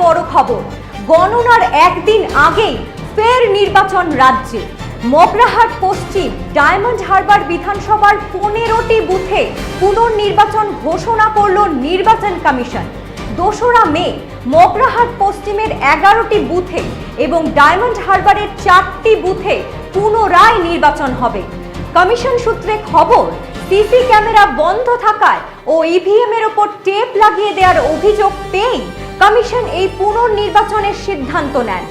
বড় খবর, গণনার একদিন আগেই ফের নির্বাচন রাজ্যে। মগরাহাট পশ্চিম ডায়মন্ড হারবার বিধানসভার 15টি বুথে পুনর্নির্বাচন ঘোষণা করল নির্বাচন কমিশন। 2রা মে মগরাহাট পশ্চিমের 11টি বুথে এবং ডায়মন্ড হারবারের 4টি বুথে পুনরায় নির্বাচন হবে। কমিশন সূত্রে খবর, সিসি ক্যামেরা বন্ধ থাকায় ও ইভিএম এর ওপর টেপ লাগিয়ে দেওয়ার অভিযোগ পেয়ে কমিশন এই পুনর্নির্বাচনের সিদ্ধান্ত নেন।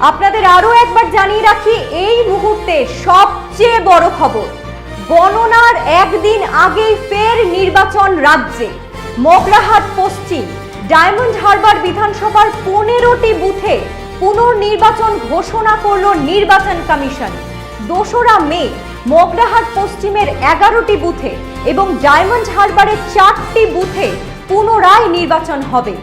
আপনাদের আরো একবার জানিয়ে রাখি, এই মুহূর্তে সবচেয়ে বড় খবর, গণনার একদিন আগেই ফের নির্বাচন রাজ্যে। মগরাহাট পশ্চিম ডায়মন্ড হারবার বিধানসভার 15টি বুথে পুনর্নির্বাচন ঘোষণা করল নির্বাচন কমিশন। 2রা মে মগরাহাট পশ্চিমের 11টি বুথে এবং ডায়মন্ড হারবারের 4টি বুথে পুনরায় নির্বাচন হবে।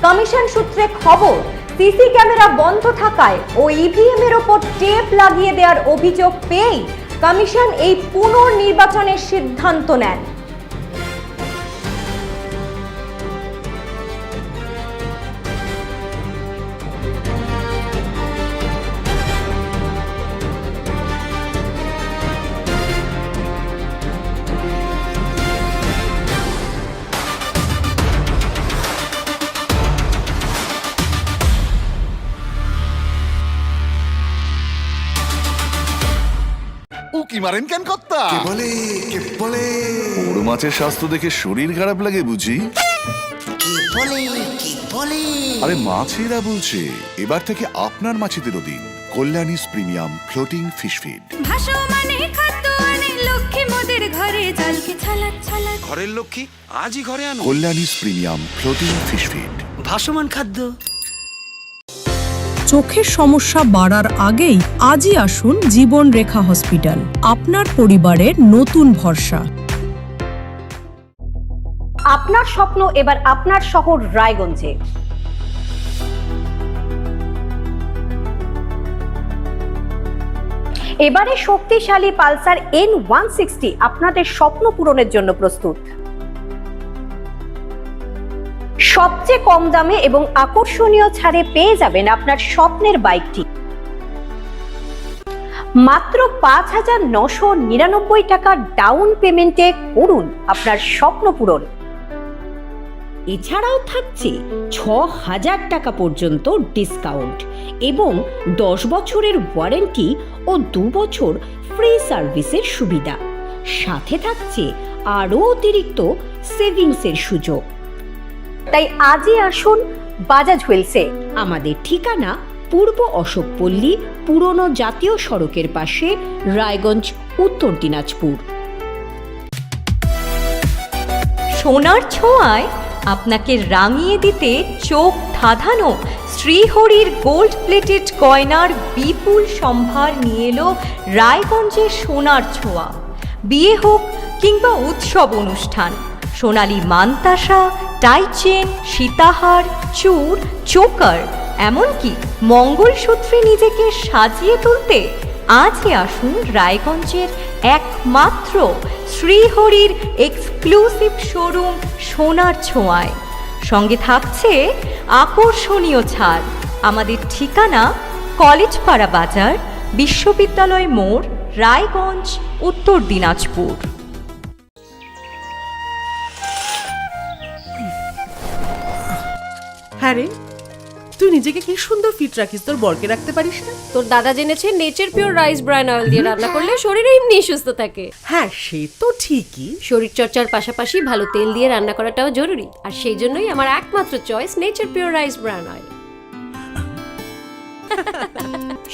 কমিশন সূত্রে খবর, সিসি ক্যামেরা বন্ধ থাকায় ও ইভিএম এর ওপর টেপ লাগিয়ে দেওয়ার অভিযোগ পেয়ে কমিশন এই পুনর্নির্বাচনের সিদ্ধান্ত নেন। উকি মারেন কেন কর্তা? কে বলে বড় মাছের স্বাস্থ্য দেখে শরীর খারাপ লাগে বুঝি? কে বলে আরে মাছেরা বলছে, এবার থেকে আপনার মাছেদেরও দিন কল্যাণীস প্রিমিয়াম ফ্লোটিং ফিশ ফিড। ভাসমানে খাদ্য আনে লক্ষ্মী মোদের ঘরে, জলকে ছালাত ছালাত ঘরের লক্ষ্মী আজই ঘরে আনো। কল্যাণীস প্রিমিয়াম ফ্লোটিং ফিশ ফিড। ভাসমান খাদ্য। চোখের সমস্যা বাড়ার আগেই আজই আসুন জীবন রেখা হসপিটাল, আপনার পরিবারের নতুন ভরসা। আপনার স্বপ্ন এবার আপনার শহর রায়গঞ্জে। এবারে শক্তিশালী পালসার N160 আপনাদের স্বপ্ন পূরণের জন্য প্রস্তুত। সবচেয়ে কম দামে এবং আকর্ষণীয় ছাড়ে পেয়ে যাবেন আপনার স্বপ্নের বাইকটি। মাত্র 5,999 টাকা ডাউন পেমেন্টে করুন আপনার স্বপ্ন পূরণ। এছাড়াও থাকছে 6,000 টাকা পর্যন্ত ডিসকাউন্ট এবং 10 বছরের ওয়ারেন্টি ও 2 বছর ফ্রি সার্ভিসের সুবিধা। সাথে থাকছে আরও অতিরিক্ত সেভিংসের সুযোগ। তাই আজই আসুন বাজাজ হুইলসে। আমাদের ঠিকানা পূর্ব অশোকপল্লী, পুরনো জাতীয় সড়কের পাশে, রায়গঞ্জ, উত্তর দিনাজপুর। সোনার ছোঁয়ায় আপনাকে রাঙিয়ে দিতে চোখ ধাঁধানো শ্রীহরির গোল্ড প্লেটেড গয়নার বিপুল সম্ভার নিয়ে এলো রায়গঞ্জের সোনার ছোঁয়া। বিয়ে হোক কিংবা উৎসব অনুষ্ঠান, সোনালী মানতাসা, টাইচেন, সীতাহার, চূড়, চোকার, এমনকি মঙ্গলসূত্রে নিজেকে সাজিয়ে তুলতে আজই আসুন রায়গঞ্জের একমাত্র শ্রীহরির এক্সক্লুসিভ শোরুম সোনার ছোঁয়ায়। সঙ্গে থাকছে আকর্ষণীয় ছাড়। আমাদের ঠিকানা কলেজপাড়া বাজার, বিশ্ববিদ্যালয় মোড়, রায়গঞ্জ, উত্তর দিনাজপুর। হ্যাঁ রে, তুই নিজেকে কি সুন্দর ফিট রাখিস, তোর বরকে রাখতে পারিস না? তোর দাদা জেনেছে Nature Pure rice bran oil দিয়ে রান্না করলে শরীর এমনি সুস্থ থাকে। হ্যাঁ, সে তো ঠিকই। শরীর চর্চার পাশাপাশি ভালো তেল দিয়ে রান্না করাটাও জরুরি, আর সেই জন্যই আমার একমাত্র choice nature Pure rice bran oil.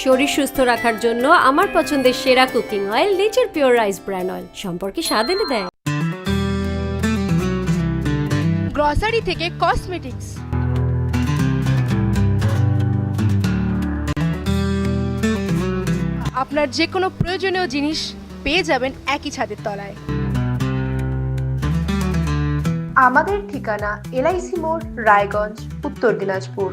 শরীর সুস্থ রাখার জন্য আমার পছন্দের সেরা cooking oil nature Pure rice bran oil, সম্পর্কে স্বাদ এনে দেয়। গ্রসারি থেকে কসমেটিক্স, আপনার যে কোনো প্রয়োজনীয় জিনিস পেয়ে যাবেন একই ছাদের তলায়। আমাদের ঠিকানা LIC মোড়, রায়গঞ্জ, উত্তর দিনাজপুর।